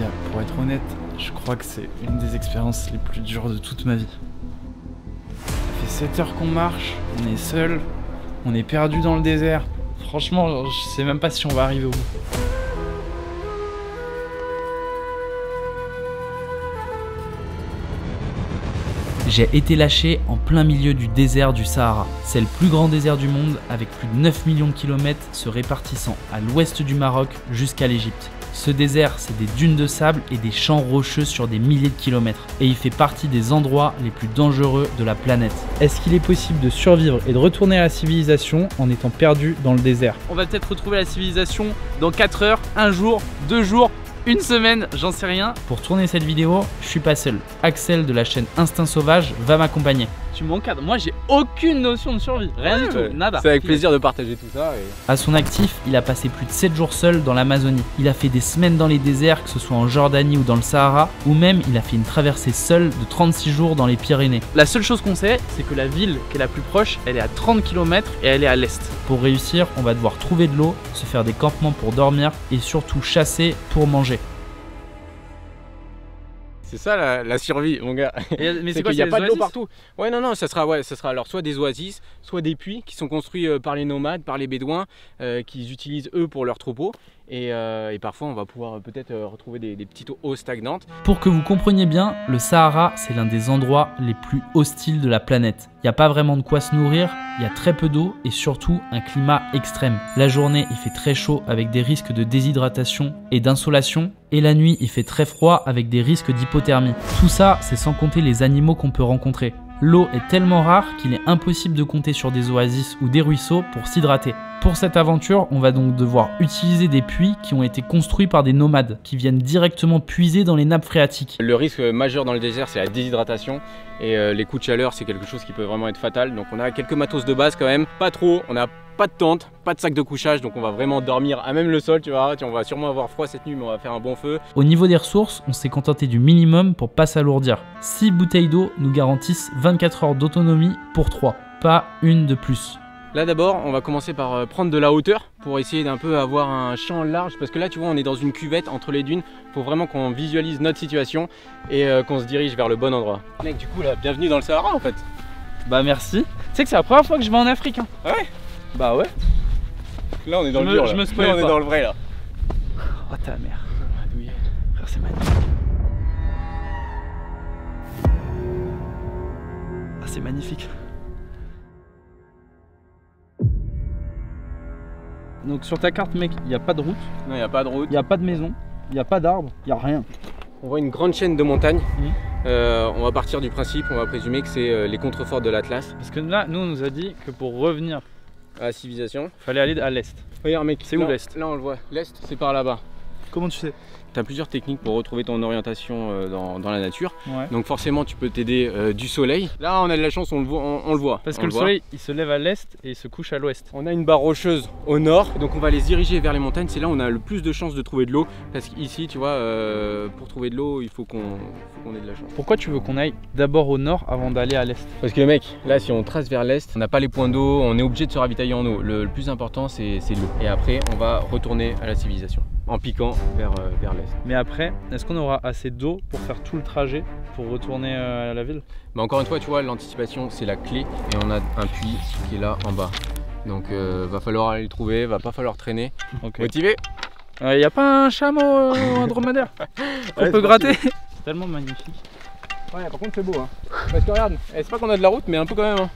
gars, pour être honnête, je crois que c'est une des expériences les plus dures de toute ma vie. Ça fait 7 heures qu'on marche, on est seul, on est perdu dans le désert. Franchement, je sais même pas si on va arriver au bout. J'ai été lâché en plein milieu du désert du Sahara. C'est le plus grand désert du monde avec plus de 9 millions de kilomètres se répartissant à l'ouest du Maroc jusqu'à l'Égypte. Ce désert, c'est des dunes de sable et des champs rocheux sur des milliers de kilomètres. Et il fait partie des endroits les plus dangereux de la planète. Est-ce qu'il est possible de survivre et de retourner à la civilisation en étant perdu dans le désert? On va peut-être retrouver la civilisation dans 4 heures, 1 jour, 2 jours, une semaine, j'en sais rien. Pour tourner cette vidéo, je suis pas seul. Axel de la chaîne Instinct Sauvage va m'accompagner. Tu m'encadres, moi j'ai aucune notion de survie, rien du tout, nada. C'est avec plaisir de partager tout ça. À son actif, il a passé plus de 7 jours seul dans l'Amazonie. Il a fait des semaines dans les déserts, que ce soit en Jordanie ou dans le Sahara, ou même il a fait une traversée seule de 36 jours dans les Pyrénées. La seule chose qu'on sait, c'est que la ville qui est la plus proche, elle est à 30 km et elle est à l'est. Pour réussir, on va devoir trouver de l'eau, se faire des campements pour dormir et surtout chasser pour manger. C'est ça la survie, mon gars. Mais c'est quoi, qu'il n'y a pas de l'eau partout. Ouais, non, ça sera alors soit des oasis, soit des puits qui sont construits par les nomades, par les bédouins, qu'ils utilisent eux pour leur troupeau. Et parfois, on va pouvoir peut-être retrouver des petites eaux stagnantes. Pour que vous compreniez bien, le Sahara, c'est l'un des endroits les plus hostiles de la planète. Il n'y a pas vraiment de quoi se nourrir, il y a très peu d'eau et surtout un climat extrême. La journée, il fait très chaud avec des risques de déshydratation et d'insolation. Et la nuit, il fait très froid avec des risques d'hypothermie. Tout ça, c'est sans compter les animaux qu'on peut rencontrer. L'eau est tellement rare qu'il est impossible de compter sur des oasis ou des ruisseaux pour s'hydrater. Pour cette aventure, on va donc devoir utiliser des puits qui ont été construits par des nomades, qui viennent directement puiser dans les nappes phréatiques. Le risque majeur dans le désert, c'est la déshydratation et les coups de chaleur, c'est quelque chose qui peut vraiment être fatal. Donc on a quelques matos de base quand même, pas trop, on n'a pas de tente, pas de sac de couchage, donc on va vraiment dormir à même le sol, tu vois. On va sûrement avoir froid cette nuit, mais on va faire un bon feu. Au niveau des ressources, on s'est contenté du minimum pour pas s'alourdir. 6 bouteilles d'eau nous garantissent 24 heures d'autonomie pour 3, pas une de plus. Là d'abord, on va commencer par prendre de la hauteur pour essayer d'un peu avoir un champ large, parce que là tu vois on est dans une cuvette entre les dunes. Faut vraiment qu'on visualise notre situation et qu'on se dirige vers le bon endroit. Mec, du coup là, bienvenue dans le Sahara en fait. Bah merci. Tu sais que c'est la première fois que je vais en Afrique hein. Ah ouais? Bah ouais. Là on est dans le dur, là. Là, on est dans le vrai là. Oh ta mère. Frère, c'est magnifique. Ah c'est magnifique. Donc sur ta carte mec, il n'y a pas de route. Non, il n'y a pas de route. Il n'y a pas de maison, il n'y a pas d'arbre, il n'y a rien. On voit une grande chaîne de montagnes. On va partir du principe, on va présumer que c'est les contreforts de l'Atlas. Parce que là, nous on nous a dit que pour revenir à la civilisation, fallait aller à l'est. Regarde mec, c'est où l'est? Là on le voit, l'est c'est par là-bas. Comment tu sais? Tu as plusieurs techniques pour retrouver ton orientation dans la nature. Ouais. Donc forcément tu peux t'aider du soleil. Là on a de la chance, on le voit. Parce que le soleil il se lève à l'est et il se couche à l'ouest. On a une barre rocheuse au nord, donc on va les diriger vers les montagnes. C'est là où on a le plus de chances de trouver de l'eau. Parce qu'ici tu vois, pour trouver de l'eau il faut qu'on ait de la chance. Pourquoi tu veux qu'on aille d'abord au nord avant d'aller à l'est? Parce que mec, là si on trace vers l'est, on n'a pas les points d'eau, on est obligé de se ravitailler en eau. Le plus important c'est l'eau. Et après on va retourner à la civilisation en piquant vers l'est. Mais après, est-ce qu'on aura assez d'eau pour faire tout le trajet pour retourner à la ville? Bah encore une fois, tu vois, l'anticipation c'est la clé et on a un puits qui est là en bas. Donc va falloir aller le trouver, va pas falloir traîner. Okay. Motivé? Y a pas un chameau un dromadaire qu'on peut gratter? C'est tellement magnifique. Ouais, par contre c'est beau hein. Parce que regarde, c'est pas qu'on a de la route mais un peu quand même hein.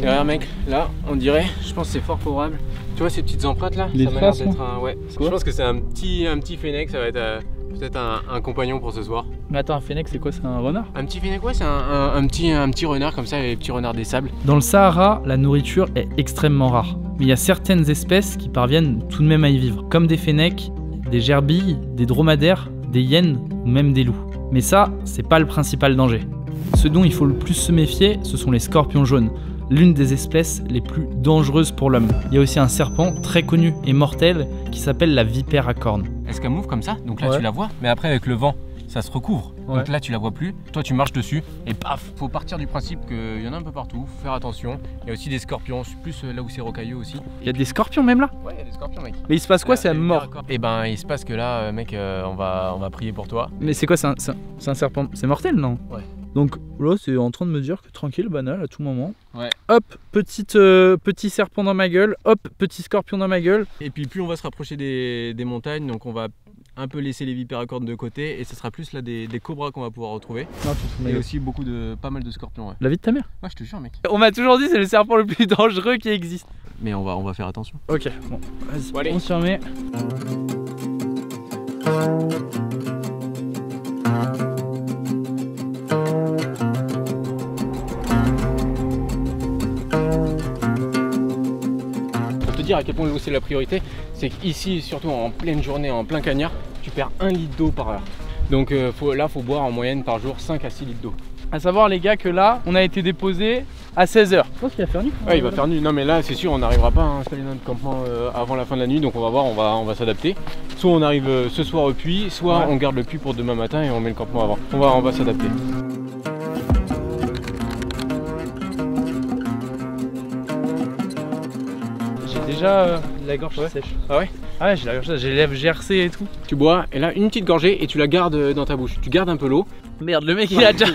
Et regarde mec, là on dirait, je pense que c'est fort favorable. Tu vois ces petites empreintes là? Les ça m'a l'air d'être un... Ouais. Quoi? Je pense que c'est un petit fennec, ça va être peut-être un compagnon pour ce soir. Mais attends, un fennec c'est quoi? C'est un renard? Un petit fennec, ouais, c'est un petit renard comme ça, les petits renards des sables. Dans le Sahara, la nourriture est extrêmement rare. Mais il y a certaines espèces qui parviennent tout de même à y vivre, comme des fennecs, des gerbilles, des dromadaires, des hyènes ou même des loups. Mais ça, c'est pas le principal danger. Ce dont il faut le plus se méfier, ce sont les scorpions jaunes, l'une des espèces les plus dangereuses pour l'homme. Il y a aussi un serpent très connu et mortel qui s'appelle la vipère à cornes. Est-ce qu'elle m'ouvre comme ça? Donc là ouais. Tu la vois, mais après avec le vent, ça se recouvre. Ouais. Donc là tu la vois plus, toi tu marches dessus et paf. Faut partir du principe qu'il y en a un peu partout, faut faire attention. Il y a aussi des scorpions, plus là où c'est rocailleux aussi. Il y a des scorpions même là? Ouais, il y a des scorpions mec. Mais il se passe quoi? C'est à mort. Et ben il se passe que là mec on va prier pour toi. Mais c'est quoi? C'est un serpent? C'est mortel non? Ouais. Donc là c'est en train de me dire que tranquille, banal à tout moment. Ouais. Hop, petit serpent dans ma gueule, hop, petit scorpion dans ma gueule. Et puis plus on va se rapprocher des montagnes, donc on va un peu laisser les vipères à cornes de côté et ce sera plus là des cobras qu'on va pouvoir retrouver. Non, tu te fous de ma Et gueule. aussi pas mal de scorpions. Ouais. La vie de ta mère? Ouais, je te jure mec. On m'a toujours dit c'est le serpent le plus dangereux qui existe. Mais on va faire attention. Ok, bon, vas-y, Bon, allez. confirmé. Pour te dire à quel point l'eau c'est la priorité, c'est qu'ici, surtout en pleine journée, en plein cagnard, tu perds 1 litre d'eau par heure. Donc là, faut boire en moyenne par jour 5 à 6 litres d'eau. À savoir les gars que là, on a été déposé à 16h. Je pense qu'il va faire nuit. Ouais, il va faire nuit. Non mais là, c'est sûr, on n'arrivera pas à installer notre campement avant la fin de la nuit, donc on va voir, on va s'adapter. Soit on arrive ce soir au puits, soit on garde le puits pour demain matin et on met le campement avant. On va s'adapter. J'ai déjà la gorge sèche. Ah ouais? Ah ouais, j'ai la gorge sèche, j'ai les lèvres gercées et tout. Tu bois, et là, une petite gorgée et tu la gardes dans ta bouche. Tu gardes un peu l'eau. Merde, le mec il a déjà... Tu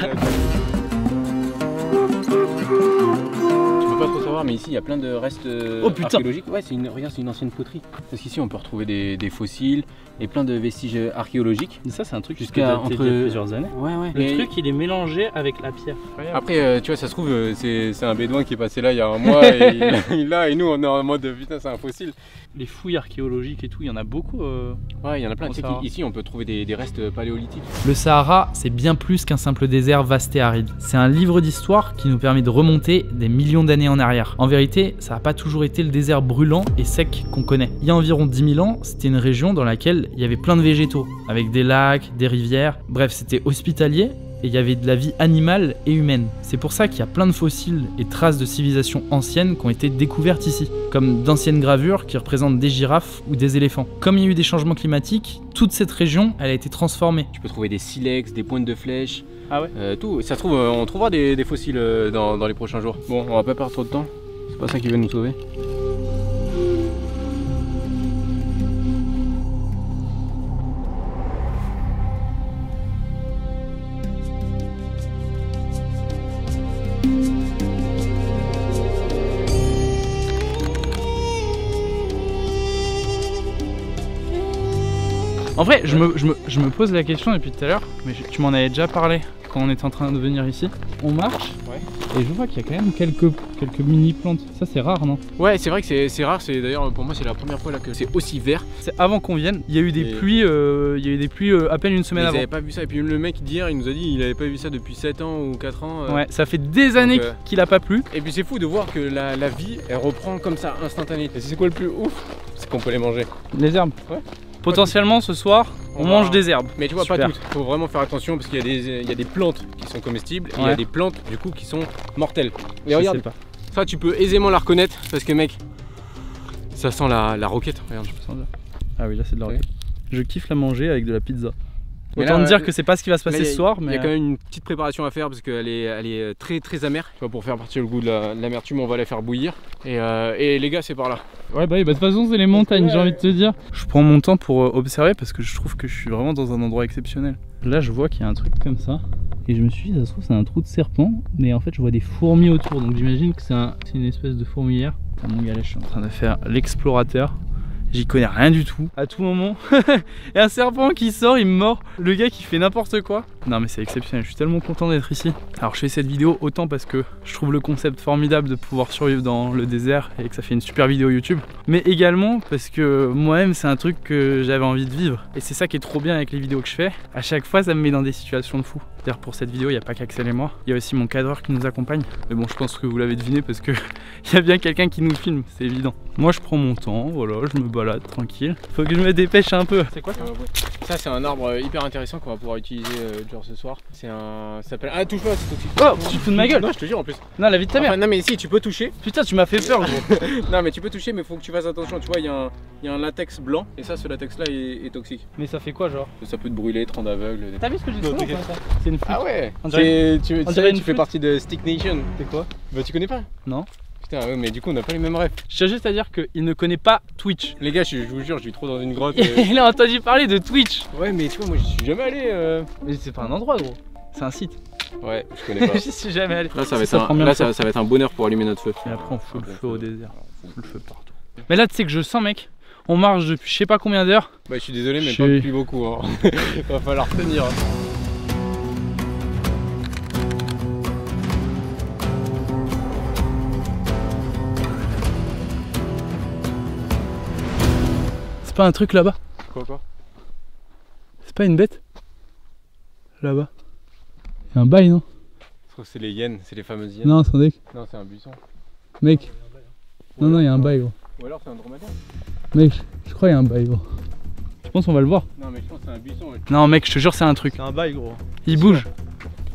peux pas trop savoir, mais ici il y a plein de restes Oh, putain. archéologiques. Ouais, regarde, c'est une ancienne poterie. Parce qu'ici on peut retrouver des fossiles et plein de vestiges archéologiques. Mais ça, c'est un truc Jusqu'à qui date entre- d'il y a plusieurs années. Ouais, ouais. Le truc, il est mélangé avec la pierre. Après, tu vois, ça se trouve, c'est un bédouin qui est passé là il y a un mois et il l'a, et nous on est en mode putain, c'est un fossile. Les fouilles archéologiques et tout, il y en a beaucoup. Ouais, il y en a plein. Au Tu sais Sahara. qu'ici on peut trouver des restes paléolithiques. Le Sahara, c'est bien plus qu'un simple désert vaste et aride. C'est un livre d'histoire qui nous permet de remonter des millions d'années en arrière. En vérité, ça n'a pas toujours été le désert brûlant et sec qu'on connaît. Il y a environ 10 000 ans, c'était une région dans laquelle il y avait plein de végétaux, avec des lacs, des rivières. Bref, c'était hospitalier. Et il y avait de la vie animale et humaine. C'est pour ça qu'il y a plein de fossiles et traces de civilisations anciennes qui ont été découvertes ici, comme d'anciennes gravures qui représentent des girafes ou des éléphants. Comme il y a eu des changements climatiques, toute cette région, elle a été transformée. Tu peux trouver des silex, des pointes de flèches. Ah ouais? Tout. Ça se trouve, on trouvera des fossiles dans les prochains jours. Bon, on va pas perdre trop de temps. C'est pas ça qui va nous sauver. En vrai, je me pose la question depuis tout à l'heure, mais tu m'en avais déjà parlé quand on était en train de venir ici. On marche, et je vois qu'il y a quand même quelques mini plantes. Ça c'est rare, non? Ouais, c'est vrai que c'est rare. C'est d'ailleurs pour moi c'est la première fois là que c'est aussi vert. C'est avant qu'on vienne. Il y a eu des Et- pluies, à peine une semaine Ils avant. avaient pas vu ça. Et puis le mec d'hier, il nous a dit il avait pas vu ça depuis 7 ans ou 4 ans. Ouais, ça fait des années euh, qu'il a pas plu. Et puis c'est fou de voir que la vie elle reprend comme ça instantané. Et c'est quoi le plus ouf? C'est qu'on peut les manger. Les herbes. Ouais. Potentiellement ce soir, on va- mange des herbes. Mais tu vois Super. pas toutes. Faut vraiment faire attention parce qu'il y a des plantes qui sont comestibles et il y a Ouais. des plantes du coup qui sont mortelles. Et Je regarde, sais pas. ça tu peux aisément la reconnaître parce que mec, ça sent la roquette. Regarde. Ah oui, là c'est de la Ouais. roquette. Je kiffe la manger avec de la pizza. Mais Autant là, te dire que c'est pas ce qui va se passer Là, ce soir, Il mais y a quand même une petite préparation à faire parce qu'elle est très très amère. Tu vois, pour faire partir le goût de l'amertume, on va la faire bouillir. Et les gars, c'est par là. ouais, bah de toute façon c'est les montagnes, j'ai envie de te dire. Je prends mon temps pour observer parce que je trouve que je suis vraiment dans un endroit exceptionnel. Là je vois qu'il y a un truc comme ça. Et je me suis dit, ça se trouve c'est un trou de serpent, mais en fait je vois des fourmis autour, donc j'imagine que c'est une espèce de fourmilière. Ah, mon gars, là, je suis en train de faire l'explorateur. J'y connais rien du tout. À tout moment, il y a un serpent qui sort, il me mord. Le gars qui fait n'importe quoi. Non mais c'est exceptionnel, je suis tellement content d'être ici. Alors je fais cette vidéo autant parce que je trouve le concept formidable de pouvoir survivre dans le désert et que ça fait une super vidéo YouTube. Mais également parce que moi-même c'est un truc que j'avais envie de vivre. Et c'est ça qui est trop bien avec les vidéos que je fais. À chaque fois ça me met dans des situations de fou. D'ailleurs pour cette vidéo il n'y a pas qu'Axel et moi. Il y a aussi mon cadreur qui nous accompagne. Mais bon je pense que vous l'avez deviné parce que il y a bien quelqu'un qui nous filme, c'est évident. Moi je prends mon temps, voilà, je me balade tranquille. Faut que je me dépêche un peu. C'est quoi ça? Ça, c'est un arbre hyper intéressant qu'on va pouvoir utiliser genre ce soir. C'est un. Ça s'appelle. Ah, touche pas, c'est toxique. Oh, tu te fous de ma gueule. Non, je te jure en plus. Non, la vie de ta mère. Enfin, non, mais si, tu peux toucher. Putain, tu m'as fait peur, gros. Non, mais tu peux toucher, mais faut que tu fasses attention. Tu vois, il y a un latex blanc, et ça, ce latex là est toxique. Mais ça fait quoi, genre? Ça peut te brûler, te rendre aveugle. T'as vu ce que j'ai Non, dit? t'inquiète. C'est une flûte. Ah ouais. On dirait- Tu on sais, dirait une tu fais flûte. partie de Stick Nation. C'est quoi? Bah, tu connais pas? Non. Putain, ouais, mais du coup, on n'a pas les mêmes rêves. Je tiens juste à dire qu'il ne connaît pas Twitch. Les gars, je vous jure, je suis trop dans une grotte. Il a entendu parler de Twitch. Ouais, mais tu vois, moi, j'y suis jamais allé. Mais c'est pas un endroit, gros. C'est un site. Ouais, je connais pas. J'y suis jamais allé. Là, ça va Si être prend bien le temps. ça va être un bonheur pour allumer notre feu. Et après, on fout le feu au désert. On fout le feu partout. Mais là, tu sais que je sens, mec. On marche depuis je sais pas combien d'heures. Bah, je suis désolé, mais Je pas suis- depuis beaucoup. Hein. Va falloir tenir. C'est pas un truc là-bas? Quoi? C'est pas une bête? Là-bas. Y'a un bail, non? Je trouve que c'est les hyènes, c'est les fameuses hyènes. Non, c'est un deck. Non, c'est un buisson. Mec. Non, non, y'a un bail, gros. Ou alors c'est un dromadaire. Mec, je crois y'a un bail, gros. Je pense qu'on va le voir. Non, mais je pense que c'est un buisson. Ouais. Non, mec, je te jure, c'est un truc. C'est un bail gros. Il bouge.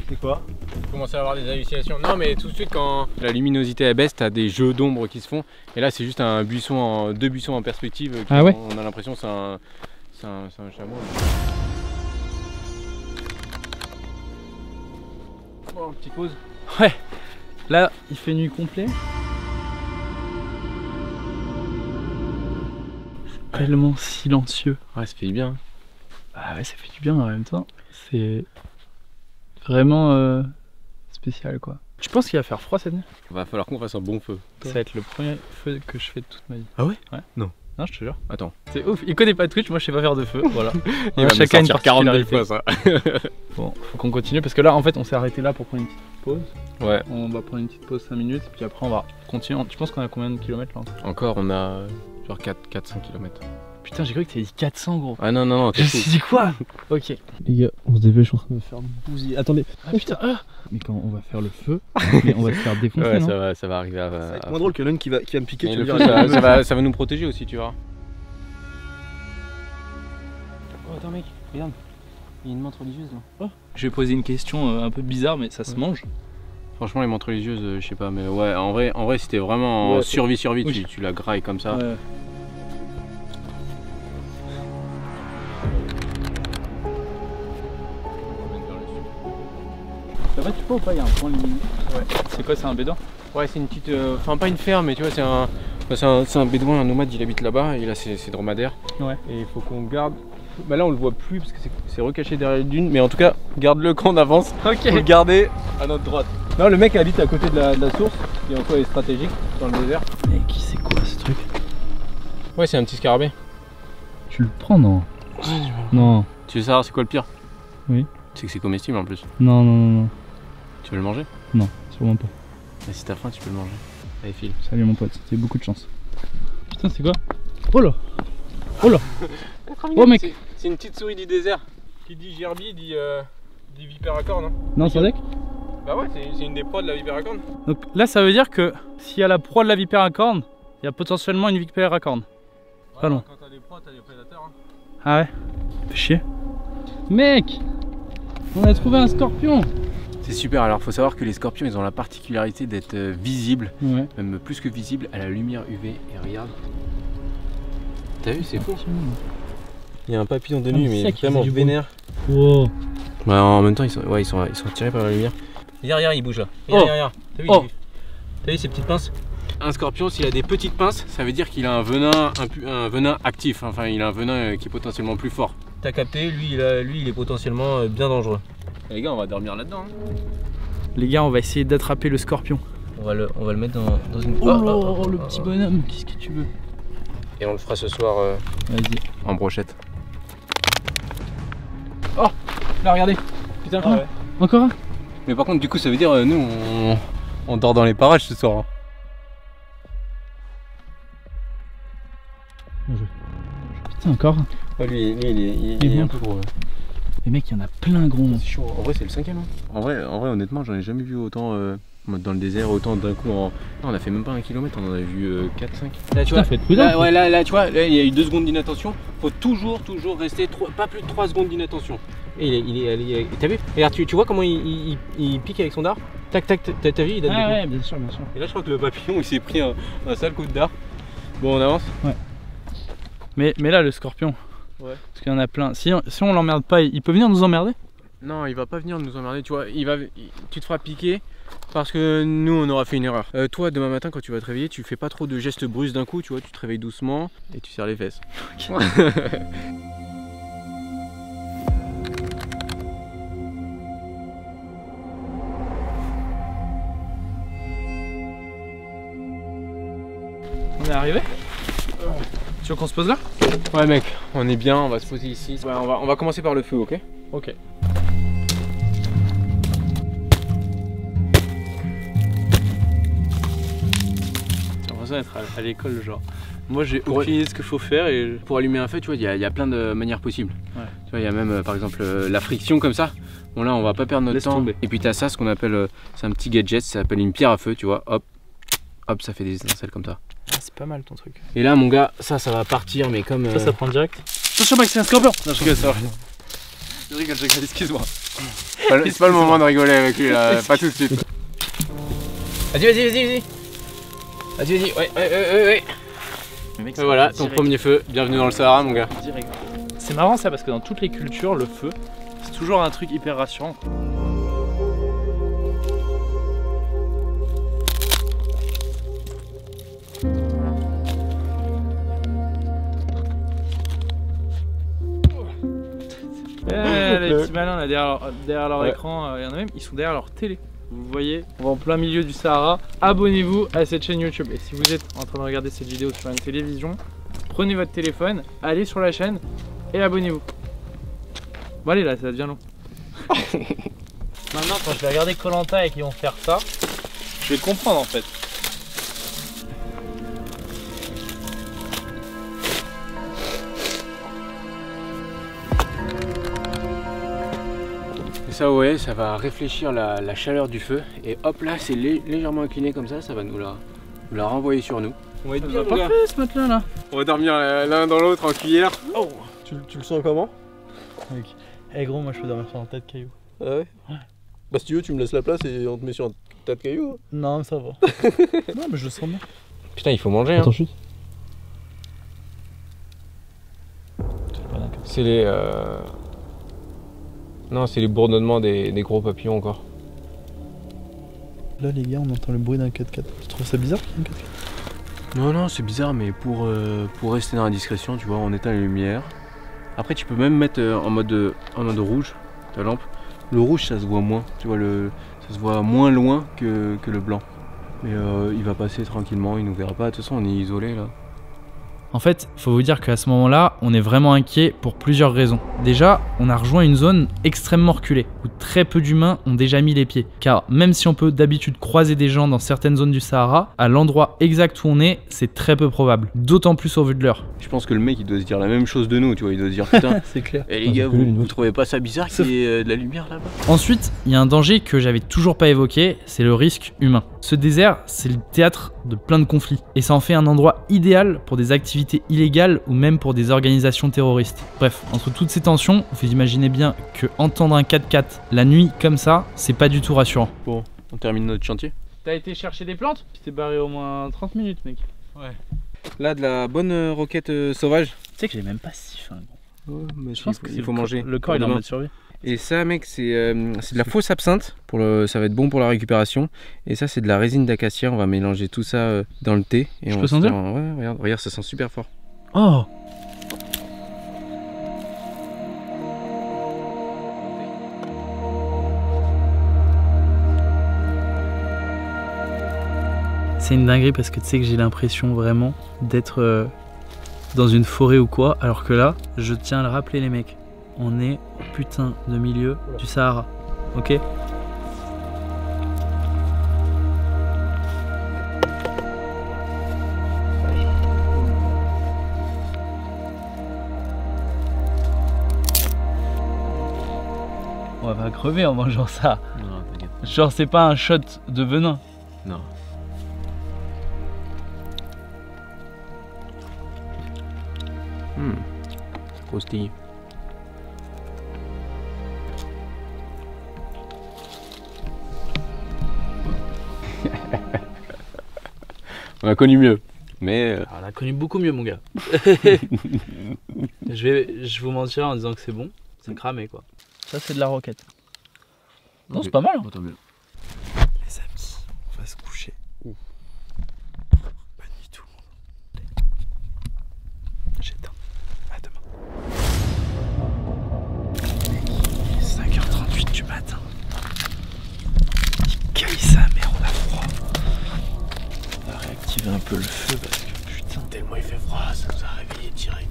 C'est quoi? Je commence à avoir des hallucinations. Non, mais tout de suite, quand la luminosité elle baisse, t'as des jeux d'ombre qui se font. Et là, c'est juste un buisson, deux buissons en perspective. Ah ouais? On a l'impression que c'est un chameau. Oh, petite pause. Ouais. Là, il fait nuit complet. Tellement silencieux. Ouais, ça fait du bien. Ah ouais, ça fait du bien en même temps. C'est vraiment spécial, quoi. Tu penses qu'il va faire froid cette nuit? Va falloir qu'on fasse un bon feu. Ça va être le premier feu que je fais de toute ma vie. Ah ouais? Ouais. Non. Non, je te jure. Attends. C'est ouf. Il connaît pas Twitch, moi je sais pas faire de feu. Voilà. Il va me chacun une sortir 40 000 particularité. fois ça. Bon, faut qu'on continue parce que là en fait on s'est arrêté là pour prendre une petite pause. Ouais. On va prendre une petite pause 5 minutes puis après on va continuer. Tu penses qu'on a combien de kilomètres là? Encore, on a genre 4-5 km. Putain, j'ai cru que t'avais dit 400, gros. Ah non, non, non, Je me suis dit quoi? Ok. Les gars, on se dépêche, je suis en train de me faire bousiller. Attendez. Ah putain, ah. Mais quand on va faire le feu, mais on va se faire défoncer, Ouais, non? ça va arriver à. Ça va être moins drôle que l'un qui va me piquer. Et tu le me feu, diras. ça va nous protéger aussi, tu vois. Oh, attends, mec, regarde. Il y a une menthe religieuse là. Je vais poser une question un peu bizarre, mais ça se mange? Franchement, les menthes religieuses, je sais pas, mais ouais, en vrai si t'es vraiment en Ouais, survie, oui. tu la grailles comme ça. Ouais. Ça va, tu peux ou pas? Il y a un point lumineux. Ouais. C'est quoi, c'est un bédouin? Ouais, c'est une petite. Enfin, pas une ferme, mais tu vois, c'est un bédouin, un nomade, il habite là-bas, et là, c'est dromadaire. Ouais. Et il faut qu'on garde. Bah là, on le voit plus parce que c'est recaché derrière les dunes, mais en tout cas, garde-le quand on avance. Ok. Faut le garder à notre droite. Non, le mec habite à côté de la source, qui en soi est stratégique dans le désert. Mais qui c'est quoi ce truc? Ouais, c'est un petit scarabée. Tu le prends, non? Non. Tu veux savoir c'est quoi le pire? Oui. C'est que c'est comestible en plus. Non, non, non, non. Tu veux le manger? Non, sûrement pas. Et si t'as faim, tu peux le manger. Allez, file. Salut mon pote, c'est beaucoup de chance. Putain, c'est quoi? Oh là! Oh là! Oh mec! C'est une petite souris du désert. Qui dit gerbille, dit vipère à cornes. Hein. Non, c'est vrai? Bah ouais, c'est une des proies de la vipère à cornes. Donc là, ça veut dire que s'il y a la proie de la vipère à cornes, il y a potentiellement une vipère à cornes. Pas loin. Quand t'as des proies, t'as des prédateurs. Hein. Ah ouais? Fais chier. Mec! On a trouvé un scorpion! C'est super, alors faut savoir que les scorpions ils ont la particularité d'être visibles, Ouais. même plus que visibles, à la lumière UV. Et regarde. T'as vu, c'est fou. Il y a un papillon de nuit, Ah, mais mais sec, vraiment c'est du vénère. Wow. Ouais, en même temps, ils sont attirés par la lumière. Regarde, il bouge là. Oh. Regarde. T'as vu, Oh. T'as vu ces petites pinces? Un scorpion, s'il a des petites pinces, ça veut dire qu'il a un venin actif. Enfin, il a un venin qui est potentiellement plus fort. T'as capté, lui, il est potentiellement bien dangereux. Et les gars, on va dormir là-dedans. Hein. Les gars, on va essayer d'attraper le scorpion. On va le mettre dans une. Oh, le petit bonhomme, qu'est-ce que tu veux? Et on le fera ce soir Vas-y. en brochette. Là, regardez. Putain, ouais. Encore un? Mais par contre, du coup, ça veut dire nous, on dort dans les parages ce soir. Hein. Putain, encore un. Ouais, lui, il est un peu gros. Ouais. Les mecs, il y en a plein, gros. C'est chaud. En vrai, c'est le 5ème. Hein. En vrai, honnêtement, j'en ai jamais vu autant dans le désert, autant d'un coup. Non, on a fait même pas 1 kilomètre, on en a vu 4-5. Là, tu vois, faut être prudent. là, tu vois, là, il y a eu 2 secondes d'inattention. Faut toujours rester pas plus de 3 secondes d'inattention. Et t'as vu? Regarde, tu vois comment il pique avec son dard? Tac tac, t'as vu? Il donne des coups. Ouais, bien sûr, bien sûr. Et là je crois que le papillon il s'est pris un sale coup de dard. Bon on avance. Ouais. Mais là le scorpion. Ouais. Parce qu'il y en a plein. Si on l'emmerde pas, il peut venir nous emmerder? Non, il va pas venir nous emmerder, tu vois. Tu te feras piquer parce que nous on aura fait une erreur. Toi demain matin quand tu vas te réveiller, tu fais pas trop de gestes brusques d'un coup, tu vois, tu te réveilles doucement et tu serres les fesses. Okay. On est arrivé? Tu veux qu'on se pose là? Ouais mec, on est bien, on va se poser ici. Ouais, on va commencer par le feu, ok? Ok. J'ai l'impression d'être à l'école, genre. Moi j'ai aucune idée de ce qu'il faut faire et... Pour allumer un feu, tu vois, il y a plein de manières possibles. Ouais. Tu vois, il y a même par exemple la friction comme ça. Bon là on va pas perdre notre temps. Tomber. Et puis t'as ça, ce qu'on appelle, c'est un petit gadget, ça s'appelle une pierre à feu, tu vois, hop. Hop, ça fait des étincelles comme ça. Ah, c'est pas mal ton truc. Et là mon gars, ça va partir mais comme... Ça prend direct. Attention Max, c'est un scorpion! Non, je rigole, ça va. Je rigole, excuse-moi. C'est pas le moment de rigoler avec lui là, pas tout de suite. Vas-y, ouais. Et voilà, ton premier feu, bienvenue dans le Sahara mon gars. Direct. C'est marrant ça parce que dans toutes les cultures, le feu, c'est toujours un truc hyper rassurant. Les petits malins là derrière leur écran, il y en a même, ils sont derrière leur télé. Vous voyez, on va en plein milieu du Sahara. Abonnez-vous à cette chaîne YouTube. Et si vous êtes en train de regarder cette vidéo sur une télévision, prenez votre téléphone, allez sur la chaîne et abonnez-vous. Bon allez là, ça devient long. Maintenant, quand je vais regarder Koh-Lanta et qu'ils vont faire ça, Je vais le comprendre en fait. Et ça ouais, ça va réfléchir la chaleur du feu. Et hop là, c'est légèrement incliné comme ça va nous la renvoyer sur nous. On va être bien, parfait ce matelas là. On va dormir l'un dans l'autre en cuillère. Oh. Tu le sens comment? Eh gros, moi je peux dormir sur un tas de cailloux. Ah ouais? Bah si tu veux, tu me laisses la place et on te met sur un tas de cailloux. Non, mais ça va. Non, mais je le sens bien. Putain, il faut manger hein. Attends, chute. C'est les... Non, c'est les bourdonnements des gros papillons encore. Là les gars, on entend le bruit d'un 4x4. Tu trouves ça bizarre qu'il y ait un 4x4? Non, c'est bizarre, mais pour rester dans la discrétion, tu vois, on éteint les lumières. Après, tu peux même mettre en mode rouge ta lampe. Le rouge, ça se voit moins, tu vois, ça se voit moins loin que le blanc. Mais il va passer tranquillement, il nous verra pas. De toute façon, on est isolé là. En fait, faut vous dire qu'à ce moment-là, on est vraiment inquiet pour plusieurs raisons. Déjà, on a rejoint une zone extrêmement reculée, où très peu d'humains ont déjà mis les pieds. Car même si on peut d'habitude croiser des gens dans certaines zones du Sahara, à l'endroit exact où on est, c'est très peu probable. D'autant plus au vu de l'heure. Je pense que le mec, il doit se dire la même chose de nous, tu vois, il doit se dire putain. C'est clair. Et les gars, vous trouvez pas ça bizarre qu'il y ait de la lumière là-bas? Ensuite, il y a un danger que j'avais toujours pas évoqué, c'est le risque humain. Ce désert, c'est le théâtre de plein de conflits. Et ça en fait un endroit idéal pour des activités illégales ou même pour des organisations terroristes. Bref, entre toutes ces tensions, vous imaginez bien que entendre un 4x4 la nuit comme ça, c'est pas du tout rassurant. Bon, on termine notre chantier. T'as été chercher des plantes? Tu t'es barré au moins 30 minutes mec. Ouais. Là, de la bonne roquette sauvage. Tu sais que j'ai même pas si faim. Ouais, mais Je pense que il faut manger. Le corps il est en mode survie. Et ça mec c'est de la fausse absinthe, ça va être bon pour la récupération. Et ça c'est de la résine d'acacia, on va mélanger tout ça dans le thé. Et je on peux sentir? Ouais, regarde, ça sent super fort. Oh! C'est une dinguerie parce que tu sais que j'ai l'impression vraiment d'être dans une forêt ou quoi, alors que là, je tiens à le rappeler les mecs, on est au putain de milieu du Sahara, ok? On va crever en mangeant ça. Non, t'inquiète. Genre c'est pas un shot de venin. Non. Croustille. On a connu mieux. Mais On a connu beaucoup mieux, mon gars. Je vous mentirai en disant que c'est bon. C'est cramé, quoi. Ça, c'est de la roquette. Non, c'est pas mal. Hein. Tant mieux. Les amis, on va se coucher. Bonne nuit tout le monde. J'éteins. À demain. Mec, il est 5h38 du matin. Il cueille sa mère, on a froid. On va réactiver un peu le feu parce que putain, tellement il fait froid, ça nous a réveillé direct.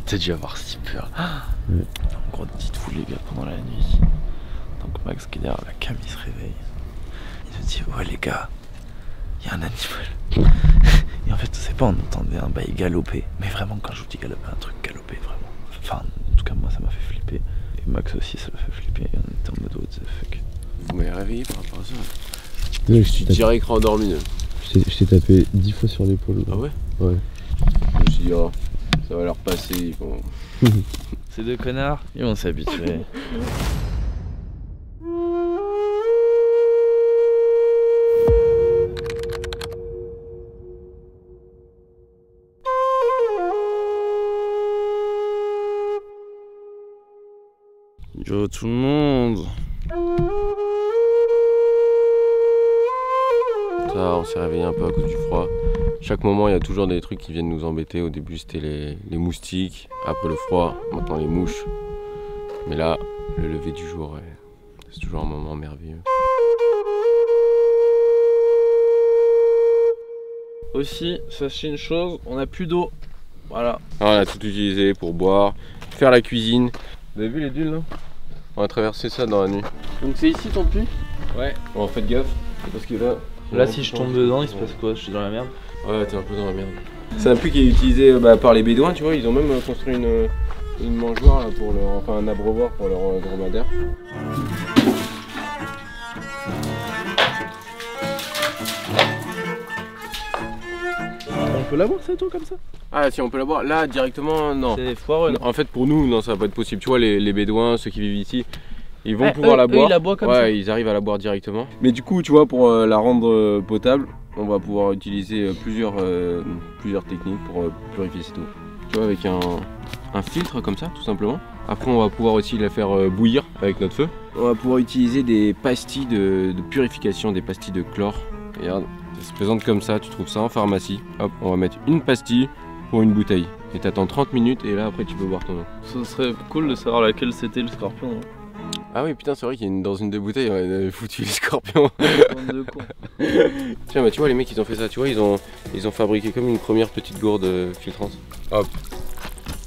T'as dû avoir si peur. En gros, dites-vous les gars, pendant la nuit, donc Max qui est derrière la cam, il se réveille. Il nous dit, ouais les gars, il y a un animal. Et en fait, c'est pas, on entendait un bail galoper. Mais vraiment, quand je vous dis galoper, un truc galoper, vraiment. Enfin, en tout cas, moi, ça m'a fait flipper. Et Max aussi, ça l'a fait flipper. Et on était en mode, what the fuck. Vous m'avez réveillé par rapport à ça. Ouais, Je suis direct rendormi. Je t'ai tapé 10 fois sur l'épaule. Ah ouais? Ouais. Je me suis dit, oh, ça va leur passer. Ils vont... Ces deux connards, ils vont s'habituer. Yo tout le monde. Ça, on s'est réveillé un peu à cause du froid. Chaque moment, il y a toujours des trucs qui viennent nous embêter. Au début, c'était les moustiques. Après le froid, maintenant les mouches. Mais là, le lever du jour, ouais, c'est toujours un moment merveilleux. Aussi, sachez une chose, on a plus d'eau. Voilà. Alors, on a tout utilisé pour boire, faire la cuisine. Vous avez vu les dunes là? On a traversé ça dans la nuit. Donc c'est ici ton puits? Ouais. Bon, faites gaffe, parce que là... Là, si je tombe dedans, il se passe quoi? Je suis dans la merde. Ouais, t'es un peu dans la merde. C'est un puits qui est utilisé par les bédouins, tu vois, ils ont même construit une mangeoire là, pour leur, enfin un abreuvoir pour leur dromadaire. On peut la boire cette eau comme ça? Ah si on peut la boire, là directement non. C'est foireux. En fait pour nous non, ça va pas être possible, tu vois les bédouins, ceux qui vivent ici, ils vont pouvoir la boire. Ils la boivent comme ça. Ouais, ils arrivent à la boire directement. Mais du coup tu vois pour la rendre potable, on va pouvoir utiliser plusieurs techniques pour purifier cette eau. Tu vois avec un filtre comme ça tout simplement. Après on va pouvoir aussi la faire bouillir avec notre feu. On va pouvoir utiliser des pastilles de purification, des pastilles de chlore. Regarde, ça se présente comme ça, tu trouves ça en pharmacie. Hop, on va mettre une pastille pour une bouteille. Et t'attends 30 minutes et là après tu peux boire ton eau. Ce serait cool de savoir laquelle c'était le scorpion. Hein. Ah oui putain c'est vrai qu'il y a dans une des bouteilles on avait foutu les scorpions. De con. Tiens bah tu vois les mecs ils ont fait ça, tu vois ils ont fabriqué comme une première petite gourde filtrante. Hop.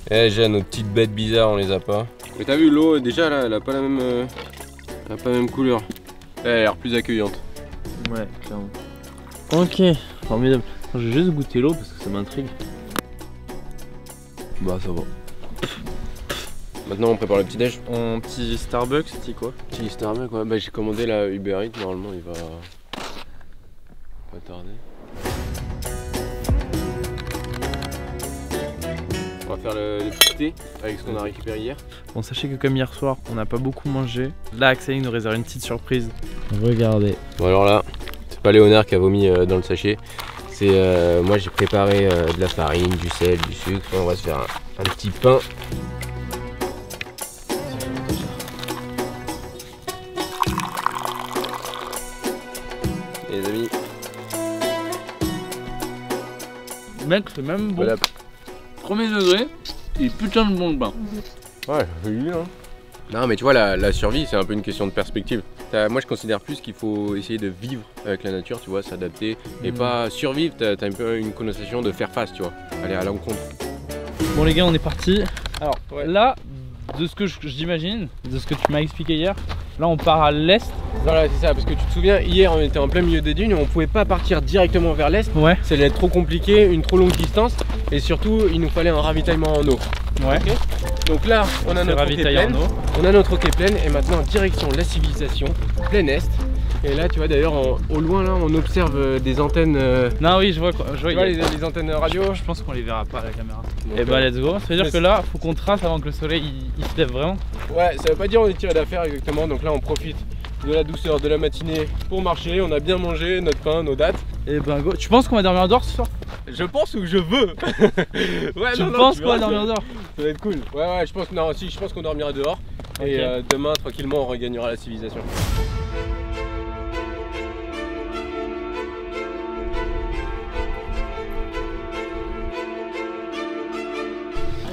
Et déjà nos petites bêtes bizarres on les a pas. Mais t'as vu l'eau déjà là elle a pas la même couleur. Elle a l'air plus accueillante. Ouais clairement. Ok, formidable. Je vais juste goûter l'eau parce que ça m'intrigue. Bah ça va. Maintenant on prépare le petit déj. En petit Starbucks, c'était quoi? Petit Starbucks ouais, bah j'ai commandé la Uber Eats, normalement il va pas tarder. On va faire le petit thé avec ce qu'on a récupéré hier. Bon, sachez que comme hier soir, on n'a pas beaucoup mangé. Là, Axel nous réserve une petite surprise. Regardez. Bon alors là, c'est pas Léonard qui a vomi dans le sachet. C'est moi j'ai préparé de la farine, du sel, du sucre. On va se faire un petit pain. Les amis. Mec, c'est même bon. Voilà. Premier degré, et putain de bon pain. Ouais, j'ai eu hein. Non mais tu vois la survie c'est un peu une question de perspective. Moi je considère plus qu'il faut essayer de vivre avec la nature, tu vois, s'adapter et pas survivre, t'as un peu une connotation de faire face, tu vois, aller à l'encontre. Bon les gars, on est parti. Alors Ouais. là, de ce que j'imagine, de ce que tu m'as expliqué hier, là on part à l'est. Voilà c'est ça, parce que tu te souviens, hier on était en plein milieu des dunes et on pouvait pas partir directement vers l'est. Ouais. Ça allait être trop compliqué, une trop longue distance et surtout il nous fallait un ravitaillement en eau. Ouais. Okay. Donc là on a notre hockey pleine, on a notre hockey pleine et maintenant direction la civilisation, plein est. Et là tu vois d'ailleurs au loin là on observe des antennes. Non oui je vois quoi. Tu vois les antennes radio. Je pense qu'on les verra pas à la caméra. Donc, Et bah let's go. Ça veut dire que là faut qu'on trace avant que le soleil il se lève vraiment. Ouais, ça veut pas dire on est tiré d'affaire exactement, donc là on profite de la douceur de la matinée pour marcher, on a bien mangé notre pain, nos dattes. Et ben go. Tu penses qu'on va dormir dehors ce soir? Je pense ou je veux. Ouais, Tu penses quoi dormir dehors? Ça va être cool. Ouais, je pense, non, si, je pense qu'on dormira dehors. Et demain, tranquillement, on regagnera la civilisation.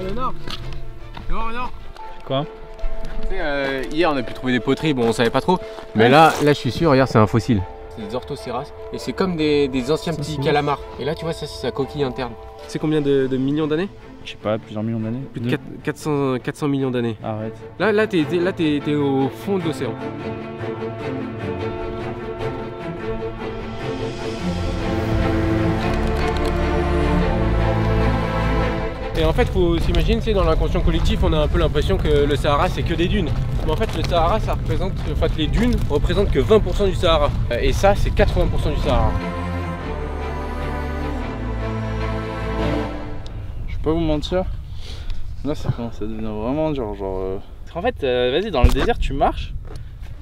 Léonard. Quoi? Tu sais, hier on a pu trouver des poteries, bon on savait pas trop. Mais là je suis sûr, regarde, c'est un fossile. C'est des orthocéras. Et c'est comme des anciens petits calamars. Et là tu vois, ça c'est sa coquille interne. Tu sais combien de millions d'années? Je sais pas, plusieurs millions d'années. Plus de 400 millions d'années. Arrête. Là t'es au fond de l'océan. Et en fait, faut s'imaginer, c'est dans l'inconscient collectif, on a un peu l'impression que le Sahara c'est que des dunes. Mais en fait, le Sahara, ça représente, en fait, les dunes représentent que 20% du Sahara. Et ça, c'est 80% du Sahara. Je vais pas vous mentir, là ça commence à devenir vraiment dur, genre... Parce qu'en fait, vas-y, dans le désert, tu marches,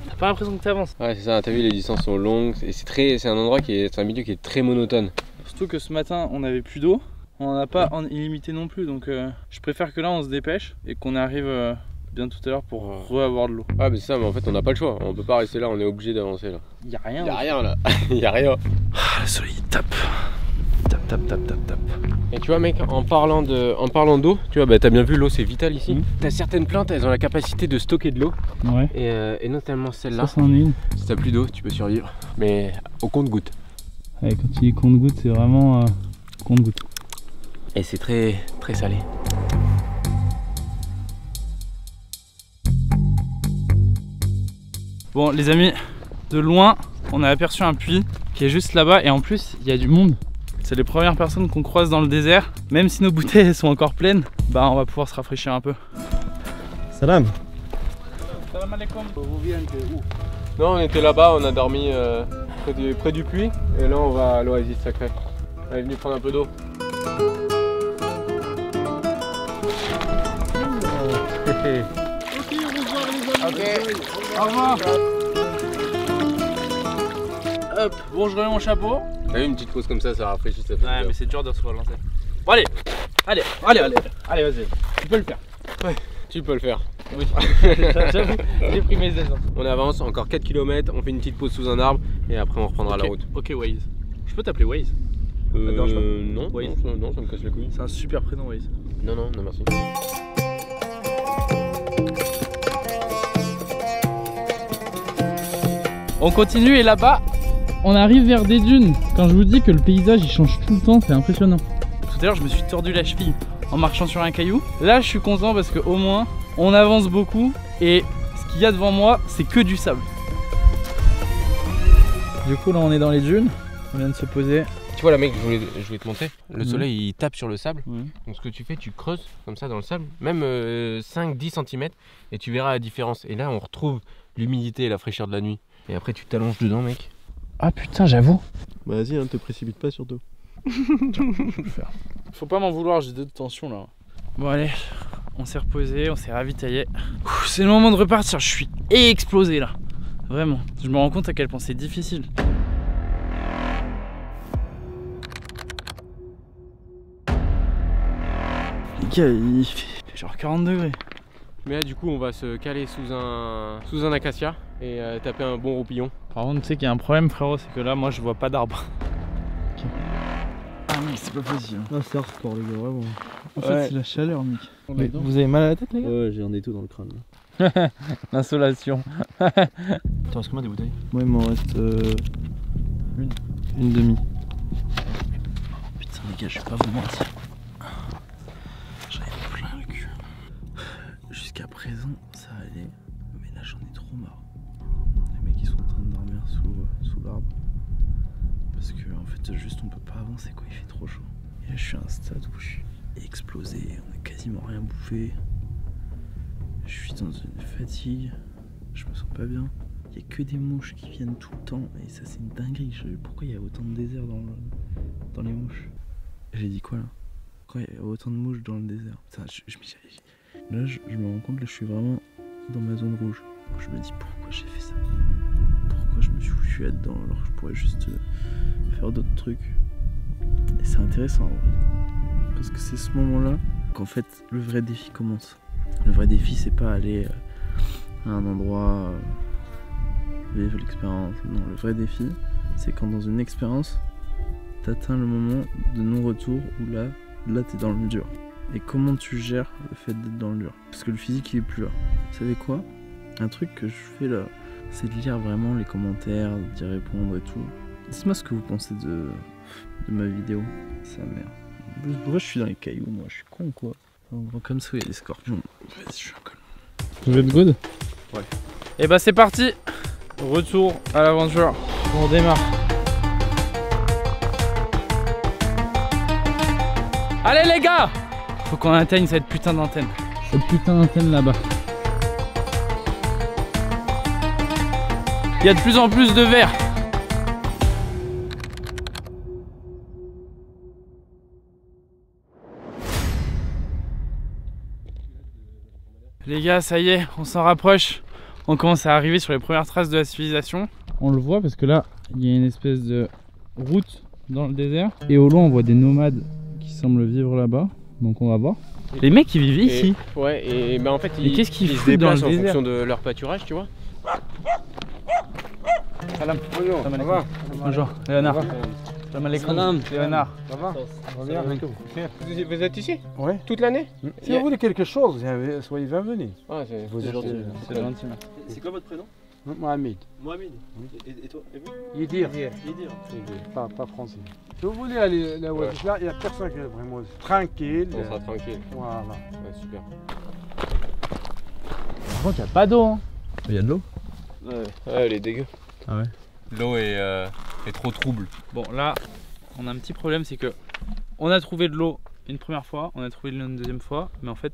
t'as pas l'impression que t'avances. Ouais, c'est ça, t'as vu, les distances sont longues, et c'est un endroit c'est un milieu qui est très monotone. Surtout que ce matin, on avait plus d'eau. On n'en a pas en illimité non plus, donc je préfère que là on se dépêche et qu'on arrive bien tout à l'heure pour re-avoir de l'eau. Ah mais c'est ça, mais en fait on n'a pas le choix, on peut pas rester là, on est obligé d'avancer là. Y'a rien. Y'a rien là, y'a rien. Ah, le soleil il tape. Tape. Et tu vois mec, en parlant d'eau, tu vois, bah, t'as bien vu, l'eau c'est vital ici. T'as certaines plantes, elles ont la capacité de stocker de l'eau. Ouais. Et notamment celle-là. Ça c'en est où? Si t'as plus d'eau, tu peux survivre. Mais au compte-goutte. Ouais, quand tu dis compte-goutte, c'est vraiment compte-goutte. Et c'est très salé. Bon les amis, de loin on a aperçu un puits qui est juste là-bas et en plus il y a du monde. C'est les premières personnes qu'on croise dans le désert. Même si nos bouteilles sont encore pleines, bah on va pouvoir se rafraîchir un peu. Salam. Salam alaikum. Vous venez de où? Non, on était là-bas, on a dormi près du puits. Et là on va à l'oasis sacrée. On est venu prendre un peu d'eau. Ok, au revoir. Hop, bon je remets mon chapeau. T'as vu, une petite pause comme ça rafraîchit, ça fait Ouais bien. mais c'est dur de se relancer. Bon allez, vas-y, tu peux le faire. Ouais, tu peux le faire. Oui, j'avoue, j'ai pris mes aises. On avance encore 4 km, on fait une petite pause sous un arbre et après on reprendra la route. Ok Waze. Je peux t'appeler Waze? Non, Waze. non, ça me casse les couilles. C'est un super prénom Waze. Non, merci. On continue et là-bas, on arrive vers des dunes. Quand je vous dis que le paysage il change tout le temps, c'est impressionnant. Tout à l'heure, je me suis tordu la cheville en marchant sur un caillou. Là, je suis content parce qu'au moins, on avance beaucoup et ce qu'il y a devant moi, c'est que du sable. Du coup, là, on est dans les dunes. On vient de se poser. Tu vois là mec, je voulais te montrer. Le soleil il tape sur le sable. Ouais. Donc ce que tu fais, tu creuses comme ça dans le sable, même 5-10 cm et tu verras la différence. Et là on retrouve l'humidité et la fraîcheur de la nuit. Et après tu t'allonges dedans mec. Ah putain, j'avoue. Bah vas-y, hein, te précipite pas surtout. Faut pas m'en vouloir, j'ai de tension là. Bon allez, on s'est reposé, on s'est ravitaillé. C'est le moment de repartir, je suis explosé là. Vraiment, je me rends compte à quel point c'est difficile. Les gars, il fait genre 40 degrés. Mais là du coup on va se caler sous un acacia et taper un bon roupillon. Par contre, tu sais qu'il y a un problème frérot, c'est que là moi je vois pas d'arbre. Ah mais c'est pas possible. Ah, c'est hardcore les gars, vraiment. En fait c'est la chaleur mec. Mais vous avez mal à la tête les gars? Ouais, j'ai un étau dans le crâne là. L'insolation. T'en restes combien des bouteilles? Moi il m'en reste une demi. Putain les gars, je vais pas vous mentir. J'en ai plein le cul. Jusqu'à présent ça allait, mais là j'en ai trop marre. Les mecs ils sont en train de dormir sous l'arbre. Parce que en fait juste on peut pas avancer quoi, il fait trop chaud. Et là je suis à un stade où je suis explosé, on a quasiment rien bouffé. Je suis dans une fatigue, je me sens pas bien. Il y a que des mouches qui viennent tout le temps et ça c'est une dinguerie. Pourquoi il y a autant de désert dans les mouches? J'ai dit quoi là? Pourquoi il y a autant de mouches dans le désert? Putain, là je me rends compte, là je suis vraiment dans ma zone rouge. Je me dis pourquoi j'ai fait ça? Pourquoi je me où je suis là-dedans alors que je pourrais juste faire d'autres trucs. Et c'est intéressant en vrai. Parce que c'est ce moment-là qu'en fait le vrai défi commence. Le vrai défi c'est pas aller à un endroit, vivre l'expérience. Non, le vrai défi c'est quand dans une expérience t'atteins le moment de non-retour où là t'es dans le dur. Et comment tu gères le fait d'être dans le dur? Parce que le physique il est plus là. Vous savez quoi? Un truc que je fais là, c'est de lire vraiment les commentaires, d'y répondre et tout. Dites-moi ce que vous pensez de ma vidéo. Sa mère. Pourquoi je suis dans les cailloux moi? Je suis con quoi. Comme ça il y a des scorpions. Vas-y, je suis un con. Vous êtes good? Ouais. Et bah c'est parti. Retour à l'aventure. On démarre. Allez les gars! Faut qu'on atteigne cette putain d'antenne. Cette putain d'antenne là-bas. Il y a de plus en plus de verre. Les gars, ça y est, on s'en rapproche. On commence à arriver sur les premières traces de la civilisation. On le voit parce que là, il y a une espèce de route dans le désert. Et au loin, on voit des nomades qui semblent vivre là-bas. Donc on va voir. Les mecs, ils vivent ici. Ouais, et ben en fait, ils qu'est-ce qu'ils se foutent dans le déplacent en désert? fonction de leur pâturage, tu vois. Salam. Bonjour, ça va? Bonjour, Léonard. Salam alaikum. Salam. Léonard. Ça va? Vous êtes ici Oui. toute l'année? Si vous voulez quelque chose, soyez bienvenus. Ah, c'est Vous êtes gentil. C'est gentil. C'est quoi votre prénom? Mohamed. Mohamed. Et toi? Et vous? Yedir. Yedir. Pas français. Si vous voulez aller là où Ouais. là, il n'y a personne qui est vraiment tranquille. On sera tranquille. Voilà. Ouais, super. Par contre, il n'y a pas d'eau. Hein. Il y a de l'eau? Ouais, elle est dégueu. Ah ouais? L'eau est trop trouble. Bon, là, on a un petit problème, c'est que on a trouvé de l'eau une première fois, on a trouvé de l'eau une deuxième fois, mais en fait,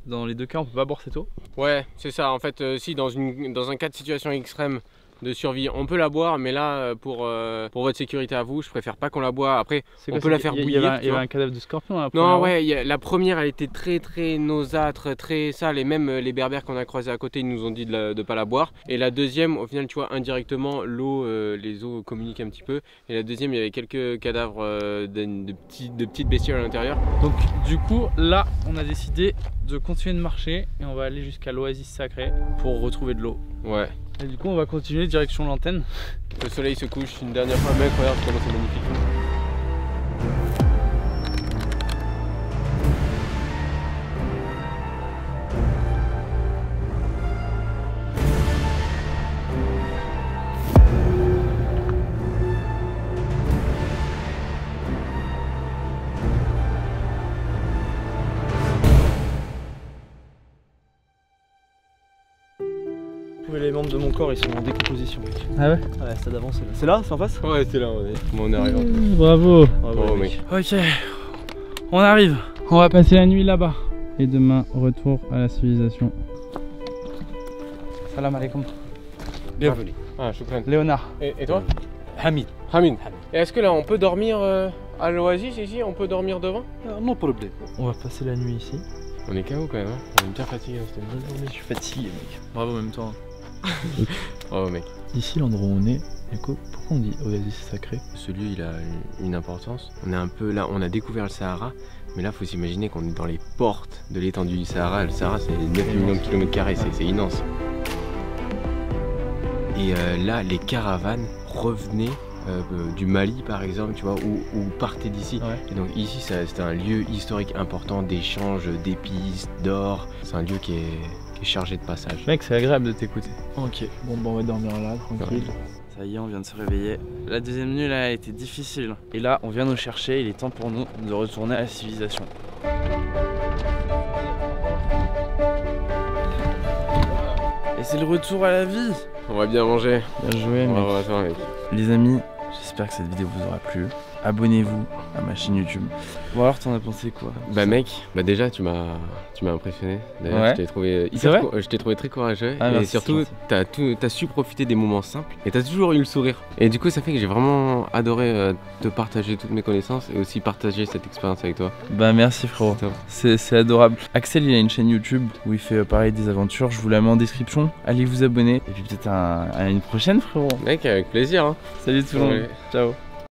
dans les deux cas, on peut pas boire cette eau. Ouais, c'est ça. En fait, si dans un cas de situation extrême de survie, on peut la boire, mais là, pour votre sécurité à vous, je préfère pas qu'on la boive. Après, on peut la faire bouillir. Il y avait un cadavre de scorpion là. non, ouais, la première, elle était très nosâtre, très sale, et même les berbères qu'on a croisés à côté, ils nous ont dit de pas la boire. Et la deuxième, au final, tu vois, indirectement, l'eau, les eaux communiquent un petit peu. Et la deuxième, il y avait quelques cadavres de petites bestioles à l'intérieur. Donc, du coup, là, on a décidé de continuer de marcher et on va aller jusqu'à l'oasis sacrée pour retrouver de l'eau. Ouais. Et du coup, on va continuer direction l'antenne. Le soleil se couche une dernière fois, mec, regarde comment c'est magnifique. Les membres de mon corps ils sont en décomposition. Ah ouais? Ouais, stade avancé là. C'est là, c'est en face? Ouais, c'est là, on est arrivé. Bravo. Bravo, mec. Ok, on arrive. On va passer la nuit là-bas. Et demain, retour à la civilisation. Salam alaikum. Bienvenue. Ah, choukran. Léonard. Et toi? Hamid. Hamid. Et est-ce que là, on peut dormir à l'oasis ici? On peut dormir devant? Non problème. On va passer la nuit ici. On est KO quand même, hein. On est bien fatigué, c'était une bonne journée. Je suis fatigué, mec. Bravo en même temps. Bravo, mec. Ici, l'endroit où on est, pourquoi on dit oasis sacré? Ce lieu, il a une importance. On est un peu là, on a découvert le Sahara, mais là, faut s'imaginer qu'on est dans les portes de l'étendue du Sahara. Le Sahara, c'est 9 millions de kilomètres carrés, c'est immense. Et là, les caravanes revenaient du Mali, par exemple, tu vois, ou partaient d'ici. Ouais. Et donc ici, c'est un lieu historique important d'échange d'épices, d'or. C'est un lieu qui est chargé de passage. Mec, c'est agréable de t'écouter. Ok, bon bah on va dormir là, tranquille. Ça y est, on vient de se réveiller. La deuxième nuit là a été difficile. Et là, on vient nous chercher. Il est temps pour nous de retourner à la civilisation. Et c'est le retour à la vie. On va bien manger. Bien joué, On va mec. voir ça, mec. Les amis, j'espère que cette vidéo vous aura plu. abonnez-vous à ma chaîne YouTube. Bon alors t'en as pensé quoi? Bah mec, bah déjà tu m'as impressionné. D'ailleurs Ouais. je t'ai trouvé C'est vrai je t'ai trouvé très courageux Ah, et merci, surtout t'as su profiter des moments simples et t'as toujours eu le sourire. Et du coup ça fait que j'ai vraiment adoré te partager toutes mes connaissances et aussi partager cette expérience avec toi. Bah merci frérot, c'est adorable. Axel il a une chaîne YouTube où il fait pareil des aventures, je vous la mets en description, allez vous abonner et puis peut-être à une prochaine frérot. Mec avec plaisir hein. Salut tout le monde, Ouais. ciao.